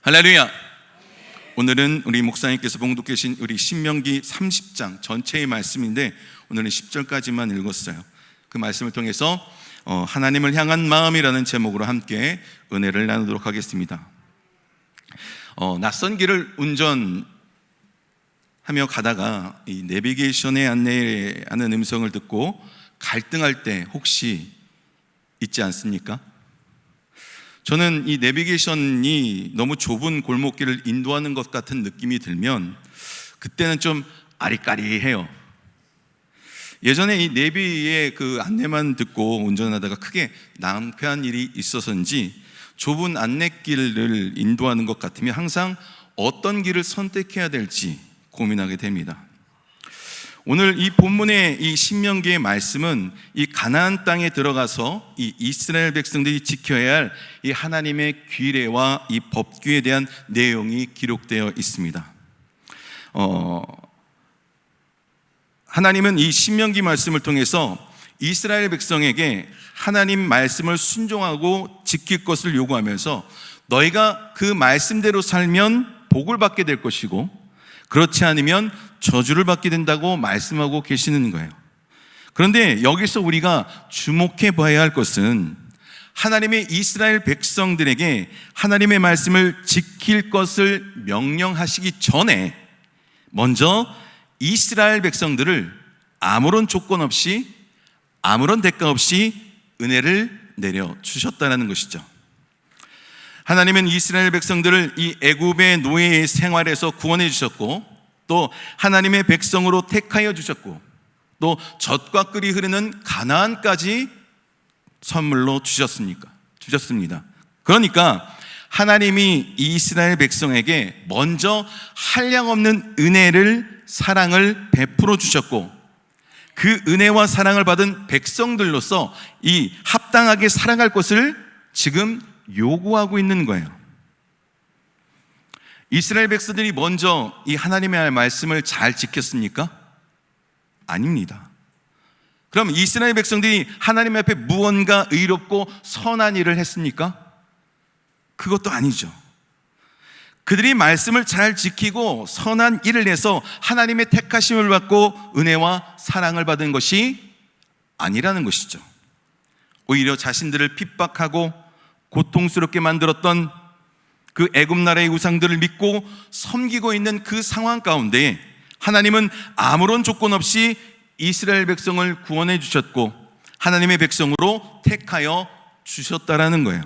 할렐루야. 오늘은 우리 목사님께서 봉독해 주신 우리 신명기 30장 전체의 말씀인데 오늘은 10절까지만 읽었어요. 그 말씀을 통해서 하나님을 향한 마음이라는 제목으로 함께 은혜를 나누도록 하겠습니다. 낯선 길을 운전하며 가다가 이 내비게이션에 안내하는 음성을 듣고 갈등할 때 혹시 있지 않습니까? 저는 이 내비게이션이 너무 좁은 골목길을 인도하는 것 같은 느낌이 들면 그때는 좀 아리까리해요. 예전에 이 내비의 그 안내만 듣고 운전하다가 크게 낭패한 일이 있어서인지 좁은 안내길을 인도하는 것 같으면 항상 어떤 길을 선택해야 될지 고민하게 됩니다. 오늘 이 본문의 이 신명기의 말씀은 이 가나안 땅에 들어가서 이 이스라엘 백성들이 지켜야 할 이 하나님의 규례와 이 법규에 대한 내용이 기록되어 있습니다. 하나님은 이 신명기 말씀을 통해서 이스라엘 백성에게 하나님 말씀을 순종하고 지킬 것을 요구하면서 너희가 그 말씀대로 살면 복을 받게 될 것이고 그렇지 않으면 저주를 받게 된다고 말씀하고 계시는 거예요. 그런데 여기서 우리가 주목해 봐야 할 것은 하나님의 이스라엘 백성들에게 하나님의 말씀을 지킬 것을 명령하시기 전에 먼저 이스라엘 백성들을 아무런 조건 없이 아무런 대가 없이 은혜를 내려주셨다는 것이죠. 하나님은 이스라엘 백성들을 이 애굽의 노예의 생활에서 구원해 주셨고 또 하나님의 백성으로 택하여 주셨고 또 젖과 꿀이 흐르는 가나안까지 선물로 주셨습니다. 그러니까 하나님이 이스라엘 백성에게 먼저 한량없는 은혜를 사랑을 베풀어 주셨고 그 은혜와 사랑을 받은 백성들로서 이 합당하게 살아갈 것을 지금 요구하고 있는 거예요. 이스라엘 백성들이 먼저 이 하나님의 말씀을 잘 지켰습니까? 아닙니다. 그럼 이스라엘 백성들이 하나님 앞에 무언가 의롭고 선한 일을 했습니까? 그것도 아니죠. 그들이 말씀을 잘 지키고 선한 일을 해서 하나님의 택하심을 받고 은혜와 사랑을 받은 것이 아니라는 것이죠. 오히려 자신들을 핍박하고 고통스럽게 만들었던 그 애굽 나라의 우상들을 믿고 섬기고 있는 그 상황 가운데 하나님은 아무런 조건 없이 이스라엘 백성을 구원해 주셨고 하나님의 백성으로 택하여 주셨다라는 거예요.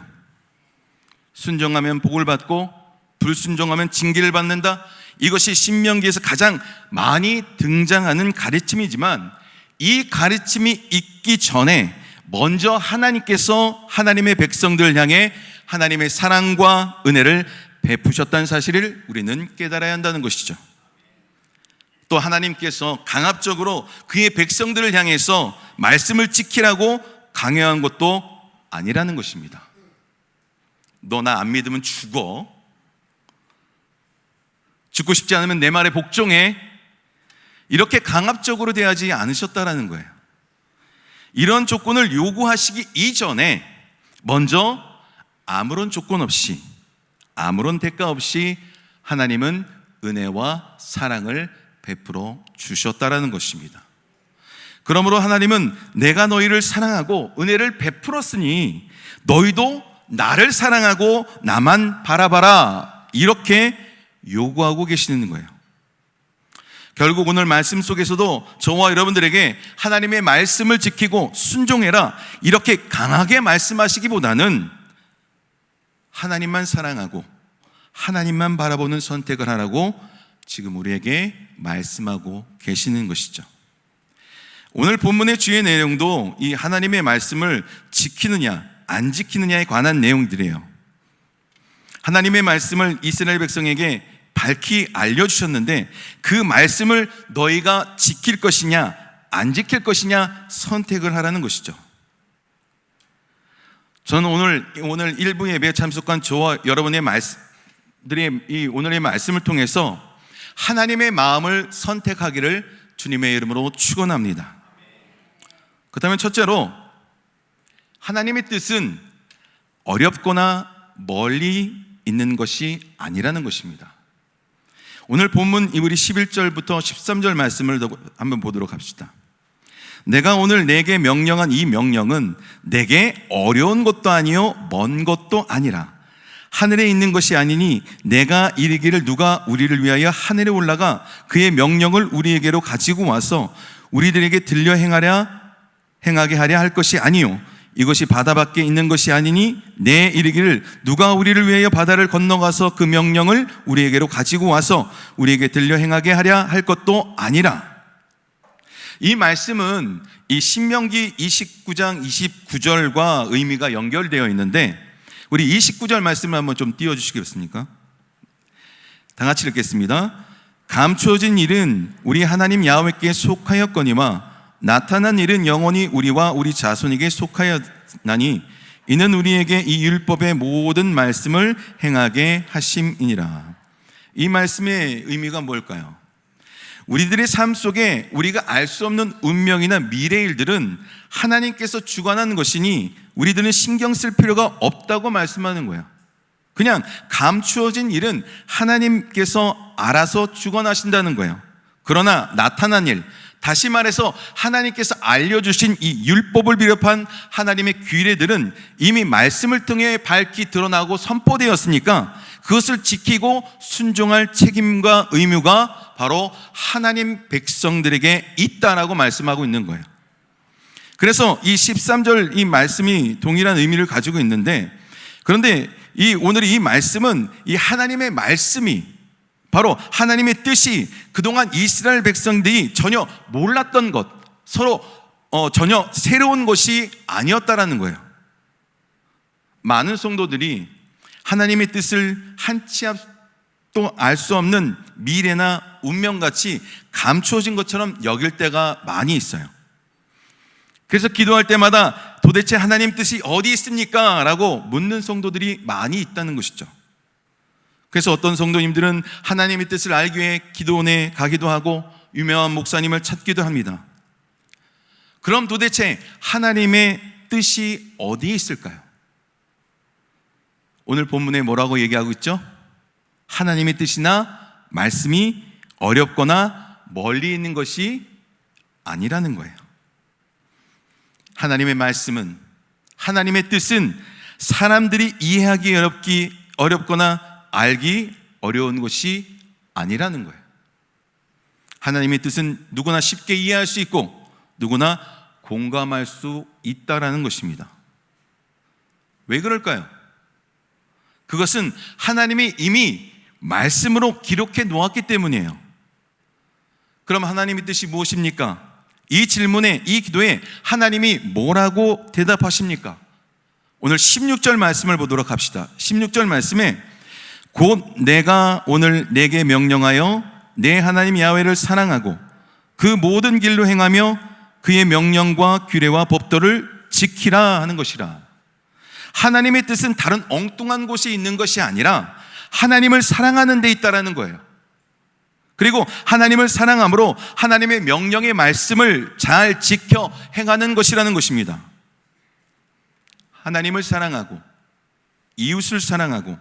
순종하면 복을 받고 불순종하면 징계를 받는다. 이것이 신명기에서 가장 많이 등장하는 가르침이지만 이 가르침이 있기 전에 먼저 하나님께서 하나님의 백성들을 향해 하나님의 사랑과 은혜를 베푸셨다는 사실을 우리는 깨달아야 한다는 것이죠. 또 하나님께서 강압적으로 그의 백성들을 향해서 말씀을 지키라고 강요한 것도 아니라는 것입니다. 너 나 안 믿으면 죽어. 죽고 싶지 않으면 내 말에 복종해. 이렇게 강압적으로 대하지 않으셨다라는 거예요. 이런 조건을 요구하시기 이전에 먼저 아무런 조건 없이 아무런 대가 없이 하나님은 은혜와 사랑을 베풀어 주셨다라는 것입니다. 그러므로 하나님은 내가 너희를 사랑하고 은혜를 베풀었으니 너희도 나를 사랑하고 나만 바라봐라 이렇게 요구하고 계시는 거예요. 결국 오늘 말씀 속에서도 저와 여러분들에게 하나님의 말씀을 지키고 순종해라 이렇게 강하게 말씀하시기보다는 하나님만 사랑하고 하나님만 바라보는 선택을 하라고 지금 우리에게 말씀하고 계시는 것이죠. 오늘 본문의 주의 내용도 이 하나님의 말씀을 지키느냐 안 지키느냐에 관한 내용들이에요. 하나님의 말씀을 이스라엘 백성에게 밝히 알려주셨는데 그 말씀을 너희가 지킬 것이냐 안 지킬 것이냐 선택을 하라는 것이죠. 저는 오늘 일부 예배에 참석한 저와 여러분의 말씀들이 이 오늘의 말씀을 통해서 하나님의 마음을 선택하기를 주님의 이름으로 축원합니다. 그렇다면 첫째로 하나님의 뜻은 어렵거나 멀리 있는 것이 아니라는 것입니다. 오늘 본문 우리 11절부터 13절 말씀을 한번 보도록 합시다. 내가 오늘 내게 명령한 이 명령은 내게 어려운 것도 아니요 먼 것도 아니라 하늘에 있는 것이 아니니 내가 이르기를 누가 우리를 위하여 하늘에 올라가 그의 명령을 우리에게로 가지고 와서 우리들에게 들려 행하게 하려 할 것이 아니요 이것이 바다 밖에 있는 것이 아니니 내 이르기를 누가 우리를 위하여 바다를 건너가서 그 명령을 우리에게로 가지고 와서 우리에게 들려 행하게 하려 할 것도 아니라. 이 말씀은 이 신명기 29장 29절과 의미가 연결되어 있는데 우리 29절 말씀을 한번 좀 띄워주시겠습니까? 다 같이 읽겠습니다. 감추어진 일은 우리 하나님 야훼께 속하였거니와 나타난 일은 영원히 우리와 우리 자손에게 속하였나니 이는 우리에게 이 율법의 모든 말씀을 행하게 하심이니라. 이 말씀의 의미가 뭘까요? 우리들의 삶 속에 우리가 알 수 없는 운명이나 미래 일들은 하나님께서 주관하는 것이니 우리들은 신경 쓸 필요가 없다고 말씀하는 거예요. 그냥 감추어진 일은 하나님께서 알아서 주관하신다는 거예요. 그러나 나타난 일, 다시 말해서 하나님께서 알려주신 이 율법을 비롯한 하나님의 규례들은 이미 말씀을 통해 밝히 드러나고 선포되었으니까 그것을 지키고 순종할 책임과 의무가 바로 하나님 백성들에게 있다라고 말씀하고 있는 거예요. 그래서 이 13절 이 말씀이 동일한 의미를 가지고 있는데, 그런데 오늘 이 말씀은 이 하나님의 말씀이 바로 하나님의 뜻이 그동안 이스라엘 백성들이 전혀 몰랐던 것, 서로 전혀 새로운 것이 아니었다라는 거예요. 많은 성도들이 하나님의 뜻을 한치 앞도 알 수 없는 미래나 운명같이 감추어진 것처럼 여길 때가 많이 있어요. 그래서 기도할 때마다 도대체 하나님 뜻이 어디 있습니까? 라고 묻는 성도들이 많이 있다는 것이죠. 그래서 어떤 성도님들은 하나님의 뜻을 알기 위해 기도원에 가기도 하고 유명한 목사님을 찾기도 합니다. 그럼 도대체 하나님의 뜻이 어디에 있을까요? 오늘 본문에 뭐라고 얘기하고 있죠? 하나님의 뜻이나 말씀이 어렵거나 멀리 있는 것이 아니라는 거예요. 하나님의 말씀은, 하나님의 뜻은 사람들이 이해하기 어렵거나 알기 어려운 것이 아니라는 거예요. 하나님의 뜻은 누구나 쉽게 이해할 수 있고 누구나 공감할 수 있다라는 것입니다. 왜 그럴까요? 그것은 하나님이 이미 말씀으로 기록해 놓았기 때문이에요. 그럼 하나님의 뜻이 무엇입니까? 이 질문에, 이 기도에 하나님이 뭐라고 대답하십니까? 오늘 16절 말씀을 보도록 합시다. 16절 말씀에 곧 내가 오늘 내게 명령하여 내 하나님 야훼를 사랑하고 그 모든 길로 행하며 그의 명령과 규례와 법도를 지키라 하는 것이라. 하나님의 뜻은 다른 엉뚱한 곳에 있는 것이 아니라 하나님을 사랑하는 데 있다라는 거예요. 그리고 하나님을 사랑함으로 하나님의 명령의 말씀을 잘 지켜 행하는 것이라는 것입니다. 하나님을 사랑하고 이웃을 사랑하고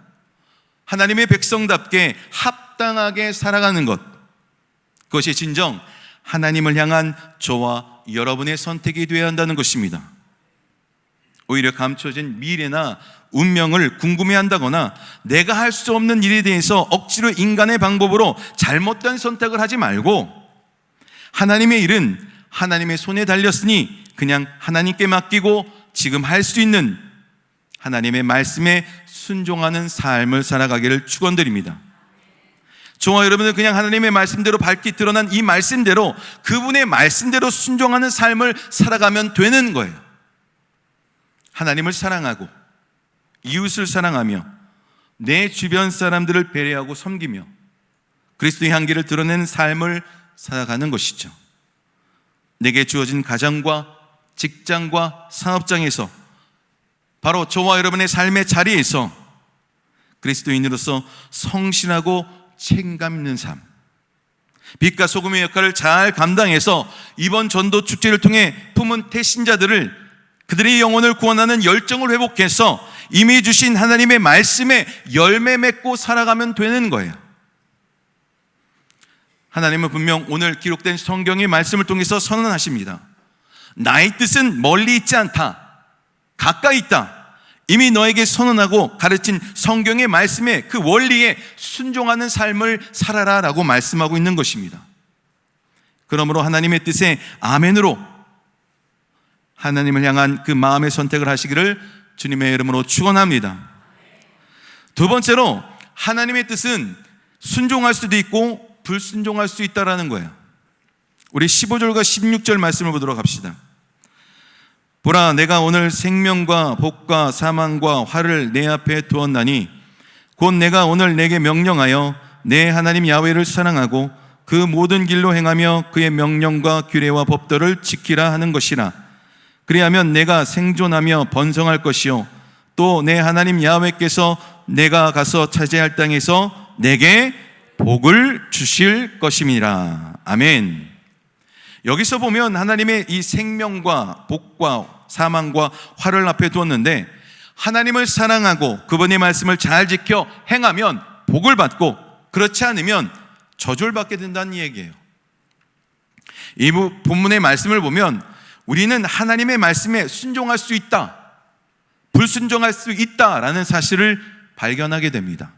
하나님의 백성답게 합당하게 살아가는 것, 그것이 진정 하나님을 향한 저와 여러분의 선택이 되어야 한다는 것입니다. 오히려 감춰진 미래나 운명을 궁금해한다거나 내가 할 수 없는 일에 대해서 억지로 인간의 방법으로 잘못된 선택을 하지 말고 하나님의 일은 하나님의 손에 달렸으니 그냥 하나님께 맡기고 지금 할 수 있는 하나님의 말씀에 순종하는 삶을 살아가기를 축원드립니다. 저와 여러분은 그냥 하나님의 말씀대로 밝히 드러난 이 말씀대로 그분의 말씀대로 순종하는 삶을 살아가면 되는 거예요. 하나님을 사랑하고 이웃을 사랑하며 내 주변 사람들을 배려하고 섬기며 그리스도의 향기를 드러내는 삶을 살아가는 것이죠. 내게 주어진 가정과 직장과 사업장에서 바로 저와 여러분의 삶의 자리에서 그리스도인으로서 성실하고 책임감 있는 삶, 빛과 소금의 역할을 잘 감당해서 이번 전도 축제를 통해 품은 태신자들을 그들의 영혼을 구원하는 열정을 회복해서 이미 주신 하나님의 말씀에 열매 맺고 살아가면 되는 거예요. 하나님은 분명 오늘 기록된 성경의 말씀을 통해서 선언하십니다. 나의 뜻은 멀리 있지 않다. 가까이 있다. 이미 너에게 선언하고 가르친 성경의 말씀에 그 원리에 순종하는 삶을 살아라 라고 말씀하고 있는 것입니다. 그러므로 하나님의 뜻에 아멘으로 하나님을 향한 그 마음의 선택을 하시기를 주님의 이름으로 축원합니다. 두 번째로 하나님의 뜻은 순종할 수도 있고 불순종할 수 있다라는 거예요. 우리 15절과 16절 말씀을 보도록 합시다. 보라, 내가 오늘 생명과 복과 사망과 화를 내 앞에 두었나니 곧 내가 오늘 내게 명령하여 내 하나님 야훼를 사랑하고 그 모든 길로 행하며 그의 명령과 규례와 법도를 지키라 하는 것이라. 그리하면 내가 생존하며 번성할 것이요 또 내 하나님 야훼께서 내가 가서 차지할 땅에서 내게 복을 주실 것임이라. 아멘. 여기서 보면 하나님의 이 생명과 복과 사망과 화를 앞에 두었는데 하나님을 사랑하고 그분의 말씀을 잘 지켜 행하면 복을 받고 그렇지 않으면 저주를 받게 된다는 얘기예요. 이 본문의 말씀을 보면 우리는 하나님의 말씀에 순종할 수 있다, 불순종할 수 있다라는 사실을 발견하게 됩니다.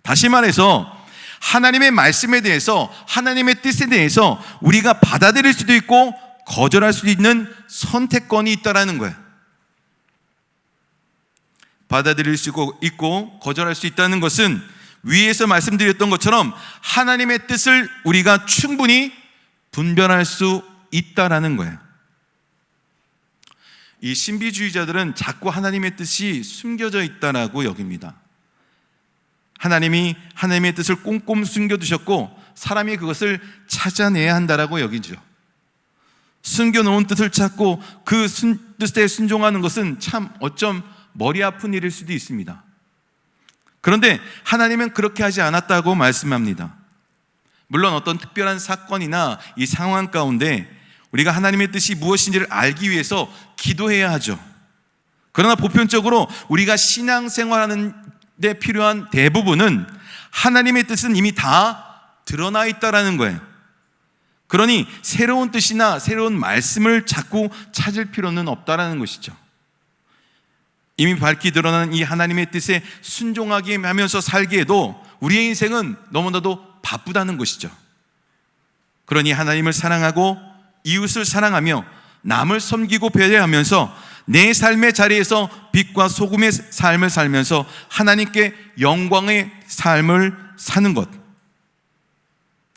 다시 말해서 하나님의 말씀에 대해서, 하나님의 뜻에 대해서 우리가 받아들일 수도 있고 거절할 수도 있는 선택권이 있다라는 거예요. 받아들일 수 있고 거절할 수 있다는 것은 위에서 말씀드렸던 것처럼 하나님의 뜻을 우리가 충분히 분별할 수 있다라는 거예요. 이 신비주의자들은 자꾸 하나님의 뜻이 숨겨져 있다라고 여깁니다. 하나님이 하나님의 뜻을 꼼꼼 숨겨두셨고 사람이 그것을 찾아내야 한다라고 여기죠. 숨겨놓은 뜻을 찾고 그 뜻에 순종하는 것은 참 어쩜 머리 아픈 일일 수도 있습니다. 그런데 하나님은 그렇게 하지 않았다고 말씀합니다. 물론 어떤 특별한 사건이나 이 상황 가운데 우리가 하나님의 뜻이 무엇인지를 알기 위해서 기도해야 하죠. 그러나 보편적으로 우리가 신앙생활하는 데 필요한 대부분은 하나님의 뜻은 이미 다 드러나 있다라는 거예요. 그러니 새로운 뜻이나 새로운 말씀을 자꾸 찾을 필요는 없다라는 것이죠. 이미 밝히 드러난 이 하나님의 뜻에 순종하게 하면서 살기에도 우리의 인생은 너무나도 바쁘다는 것이죠. 그러니 하나님을 사랑하고 이웃을 사랑하며 남을 섬기고 배려하면서 내 삶의 자리에서 빛과 소금의 삶을 살면서 하나님께 영광의 삶을 사는 것,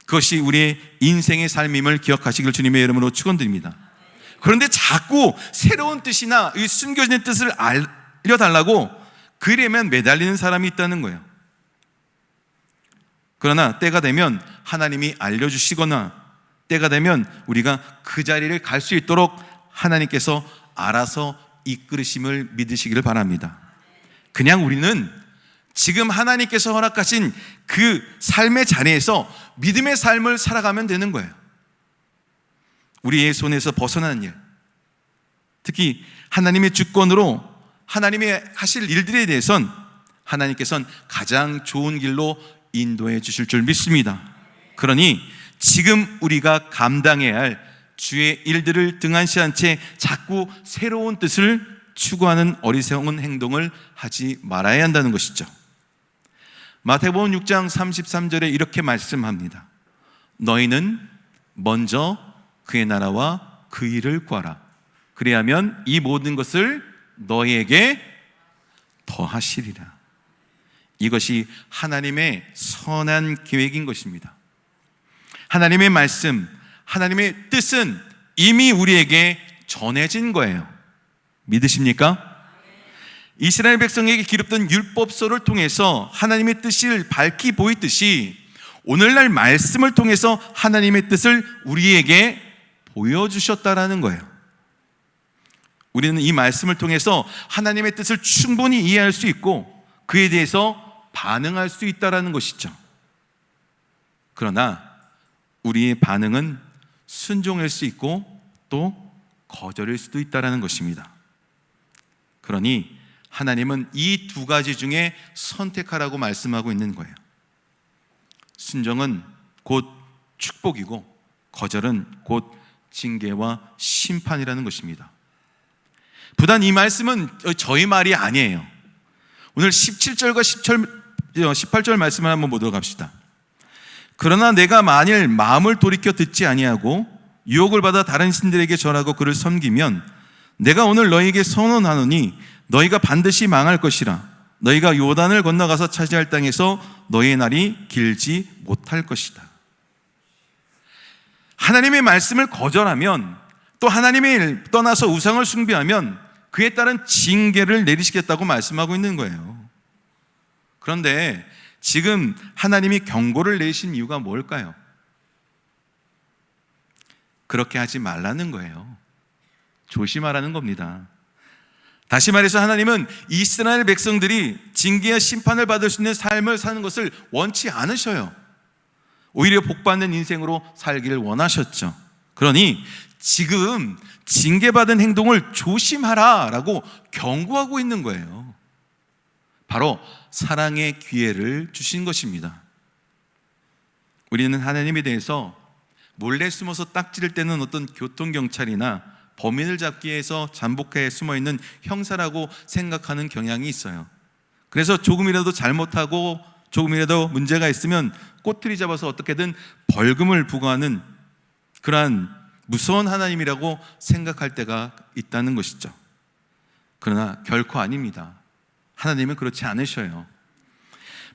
그것이 우리의 인생의 삶임을 기억하시길 주님의 이름으로 축원드립니다. 그런데 자꾸 새로운 뜻이나 이 숨겨진 뜻을 알려달라고 그러면 매달리는 사람이 있다는 거예요. 그러나 때가 되면 하나님이 알려주시거나 때가 되면 우리가 그 자리를 갈 수 있도록 하나님께서 알아서 이끌으심을 믿으시기를 바랍니다. 그냥 우리는 지금 하나님께서 허락하신 그 삶의 자리에서 믿음의 삶을 살아가면 되는 거예요. 우리의 손에서 벗어나는 일, 특히 하나님의 주권으로 하나님이 하실 일들에 대해선 하나님께서는 가장 좋은 길로 인도해 주실 줄 믿습니다. 그러니 지금 우리가 감당해야 할 주의 일들을 등한시한 채 자꾸 새로운 뜻을 추구하는 어리석은 행동을 하지 말아야 한다는 것이죠. 마태복음 6장 33절에 이렇게 말씀합니다. 너희는 먼저 그의 나라와 그 일을 구하라. 그리하면 이 모든 것을 너희에게 더하시리라. 이것이 하나님의 선한 계획인 것입니다. 하나님의 말씀, 하나님의 뜻은 이미 우리에게 전해진 거예요. 믿으십니까? 이스라엘 백성에게 기록된 율법서를 통해서 하나님의 뜻을 밝히 보이듯이 오늘날 말씀을 통해서 하나님의 뜻을 우리에게 보여주셨다라는 거예요. 우리는 이 말씀을 통해서 하나님의 뜻을 충분히 이해할 수 있고 그에 대해서 반응할 수 있다라는 것이죠. 그러나 우리의 반응은 순종일 수 있고 또 거절일 수도 있다라는 것입니다. 그러니 하나님은 이 두 가지 중에 선택하라고 말씀하고 있는 거예요. 순종은 곧 축복이고 거절은 곧 징계와 심판이라는 것입니다. 부단 이 말씀은 저희 말이 아니에요. 오늘 17절과 18절 말씀을 한번 보도록 합시다. 그러나 내가 만일 마음을 돌이켜 듣지 아니하고 유혹을 받아 다른 신들에게 절하고 그를 섬기면 내가 오늘 너희에게 선언하노니 너희가 반드시 망할 것이라. 너희가 요단을 건너가서 차지할 땅에서 너희의 날이 길지 못할 것이다. 하나님의 말씀을 거절하면, 또 하나님을 떠나서 우상을 숭배하면 그에 따른 징계를 내리시겠다고 말씀하고 있는 거예요. 그런데 지금 하나님이 경고를 내신 이유가 뭘까요? 그렇게 하지 말라는 거예요. 조심하라는 겁니다. 다시 말해서 하나님은 이스라엘 백성들이 징계와 심판을 받을 수 있는 삶을 사는 것을 원치 않으셔요. 오히려 복받는 인생으로 살기를 원하셨죠. 그러니 지금 징계받은 행동을 조심하라라고 경고하고 있는 거예요. 바로 사랑의 기회를 주신 것입니다. 우리는 하나님에 대해서 몰래 숨어서 딱지를 떼는 어떤 교통경찰이나 범인을 잡기 위해서 잠복해에 숨어있는 형사라고 생각하는 경향이 있어요. 그래서 조금이라도 잘못하고 조금이라도 문제가 있으면 꼬투리 잡아서 어떻게든 벌금을 부과하는 그러한 무서운 하나님이라고 생각할 때가 있다는 것이죠. 그러나 결코 아닙니다. 하나님은 그렇지 않으셔요.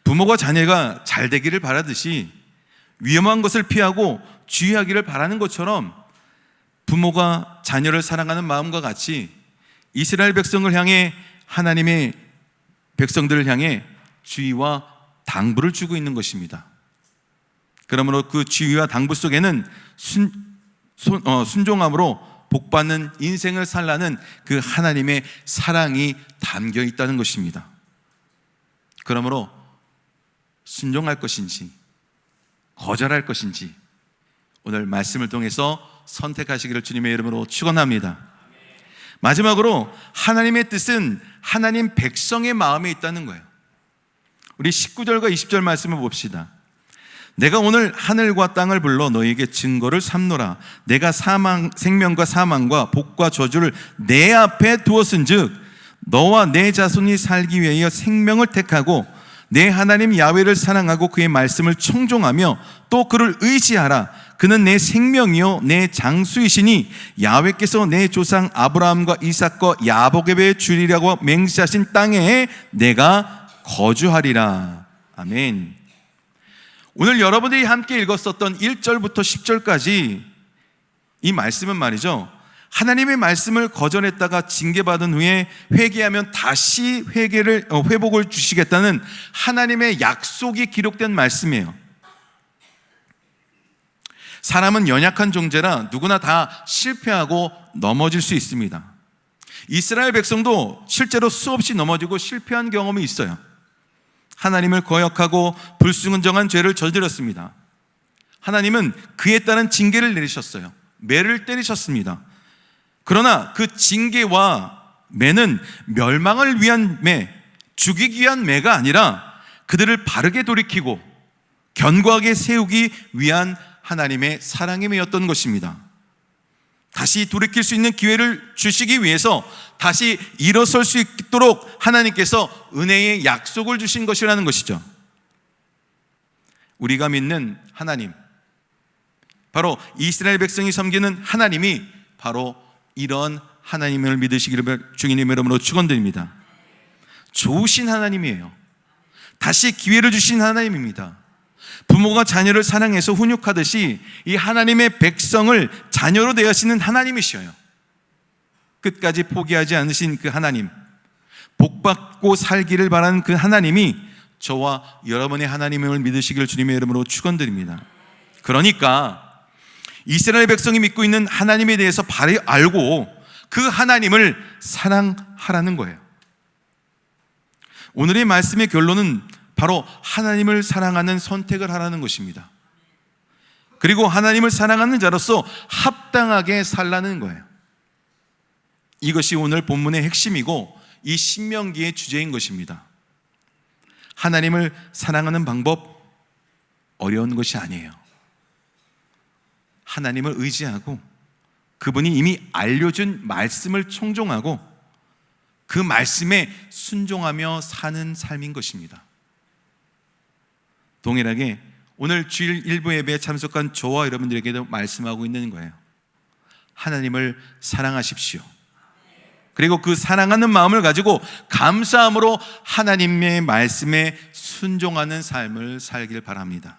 부모가 자녀가 잘 되기를 바라듯이 위험한 것을 피하고 주의하기를 바라는 것처럼 부모가 자녀를 사랑하는 마음과 같이 이스라엘 백성을 향해, 하나님의 백성들을 향해 주의와 당부를 주고 있는 것입니다. 그러므로 그 주의와 당부 속에는 순종함으로 복받는 인생을 살라는 그 하나님의 사랑이 담겨 있다는 것입니다. 그러므로 순종할 것인지 거절할 것인지 오늘 말씀을 통해서 선택하시기를 주님의 이름으로 축원합니다. 마지막으로 하나님의 뜻은 하나님 백성의 마음에 있다는 거예요. 우리 19절과 20절 말씀을 봅시다. 내가 오늘 하늘과 땅을 불러 너희에게 증거를 삼노라. 내가 생명과 사망과 복과 저주를 내 앞에 두었은즉 너와 내 자손이 살기 위하여 생명을 택하고 내 하나님 야훼를 사랑하고 그의 말씀을 청종하며 또 그를 의지하라. 그는 내 생명이요 내 장수이시니 야훼께서 내 조상 아브라함과 이삭과 야곱에게 주리라고 맹세하신 땅에 내가 거주하리라. 아멘. 오늘 여러분들이 함께 읽었었던 1절부터 10절까지 이 말씀은 말이죠, 하나님의 말씀을 거절했다가 징계받은 후에 회개하면 다시 회복을 주시겠다는 하나님의 약속이 기록된 말씀이에요. 사람은 연약한 존재라 누구나 다 실패하고 넘어질 수 있습니다. 이스라엘 백성도 실제로 수없이 넘어지고 실패한 경험이 있어요. 하나님을 거역하고 불순종한 죄를 저질렀습니다. 하나님은 그에 따른 징계를 내리셨어요. 매를 때리셨습니다. 그러나 그 징계와 매는 멸망을 위한 매, 죽이기 위한 매가 아니라 그들을 바르게 돌이키고 견고하게 세우기 위한 하나님의 사랑의 매였던 것입니다. 다시 돌이킬 수 있는 기회를 주시기 위해서 다시 일어설 수 있도록 하나님께서 은혜의 약속을 주신 것이라는 것이죠. 우리가 믿는 하나님, 바로 이스라엘 백성이 섬기는 하나님이 바로 이런 하나님을 믿으시기를 주님의 이름으로 축원드립니다. 좋으신 하나님이에요. 다시 기회를 주신 하나님입니다. 부모가 자녀를 사랑해서 훈육하듯이 이 하나님의 백성을 자녀로 대하시는 하나님이셔요. 끝까지 포기하지 않으신 그 하나님, 복받고 살기를 바라는 그 하나님이 저와 여러분의 하나님을 믿으시기를 주님의 이름으로 축원드립니다. 그러니까 이스라엘 백성이 믿고 있는 하나님에 대해서 바로 알고 그 하나님을 사랑하라는 거예요. 오늘의 말씀의 결론은 바로 하나님을 사랑하는 선택을 하라는 것입니다. 그리고 하나님을 사랑하는 자로서 합당하게 살라는 거예요. 이것이 오늘 본문의 핵심이고 이 신명기의 주제인 것입니다. 하나님을 사랑하는 방법 어려운 것이 아니에요. 하나님을 의지하고 그분이 이미 알려준 말씀을 청종하고 그 말씀에 순종하며 사는 삶인 것입니다. 동일하게 오늘 주일 일부 예배에 참석한 저와 여러분들에게도 말씀하고 있는 거예요. 하나님을 사랑하십시오. 그리고 그 사랑하는 마음을 가지고 감사함으로 하나님의 말씀에 순종하는 삶을 살길 바랍니다.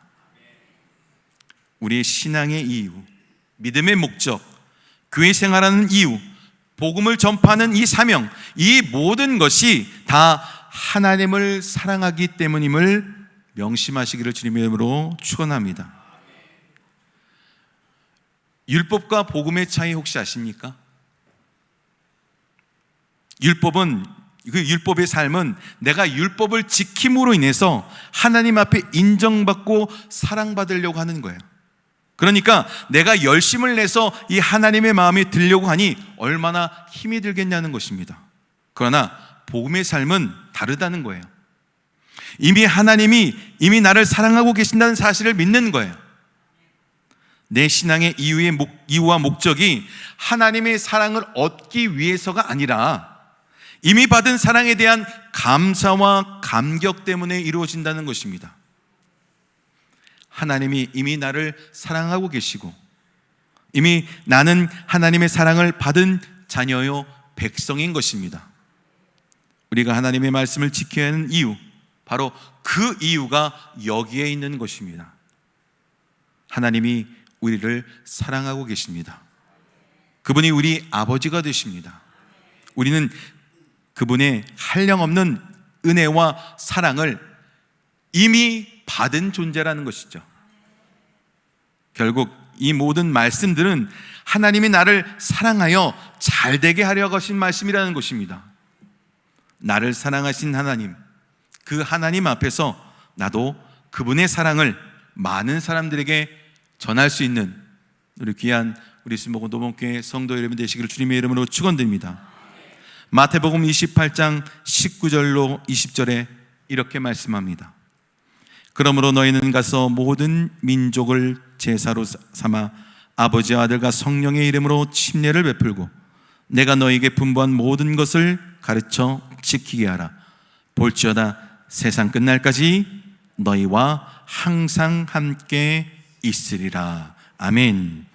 우리의 신앙의 이유, 믿음의 목적, 교회 생활하는 이유, 복음을 전파하는 이 사명, 이 모든 것이 다 하나님을 사랑하기 때문임을 명심하시기를 주님의 이름으로 축원합니다. 율법과 복음의 차이 혹시 아십니까? 율법의 삶은 내가 율법을 지킴으로 인해서 하나님 앞에 인정받고 사랑받으려고 하는 거예요. 그러니까 내가 열심을 내서 이 하나님의 마음이 들려고 하니 얼마나 힘이 들겠냐는 것입니다. 그러나 복음의 삶은 다르다는 거예요. 이미 하나님이 이미 나를 사랑하고 계신다는 사실을 믿는 거예요. 내 신앙의 이유와 목적이 하나님의 사랑을 얻기 위해서가 아니라 이미 받은 사랑에 대한 감사와 감격 때문에 이루어진다는 것입니다. 하나님이 이미 나를 사랑하고 계시고 이미 나는 하나님의 사랑을 받은 자녀요 백성인 것입니다. 우리가 하나님의 말씀을 지켜야 하는 이유, 바로 그 이유가 여기에 있는 것입니다. 하나님이 우리를 사랑하고 계십니다. 그분이 우리 아버지가 되십니다. 우리는 그분의 한량없는 은혜와 사랑을 이미 받은 존재라는 것이죠. 결국 이 모든 말씀들은 하나님이 나를 사랑하여 잘되게 하려고 하신 말씀이라는 것입니다. 나를 사랑하신 하나님, 그 하나님 앞에서 나도 그분의 사랑을 많은 사람들에게 전할 수 있는 우리 귀한 우리 수목원 도봉교회 성도 여러분 되시기를 주님의 이름으로 축원드립니다. 마태복음 28장 19절로 20절에 이렇게 말씀합니다. 그러므로 너희는 가서 모든 민족을 제사로 삼아 아버지와 아들과 성령의 이름으로 침례를 베풀고 내가 너희에게 분부한 모든 것을 가르쳐 지키게 하라. 볼지어다 세상 끝날까지 너희와 항상 함께 있으리라. 아멘.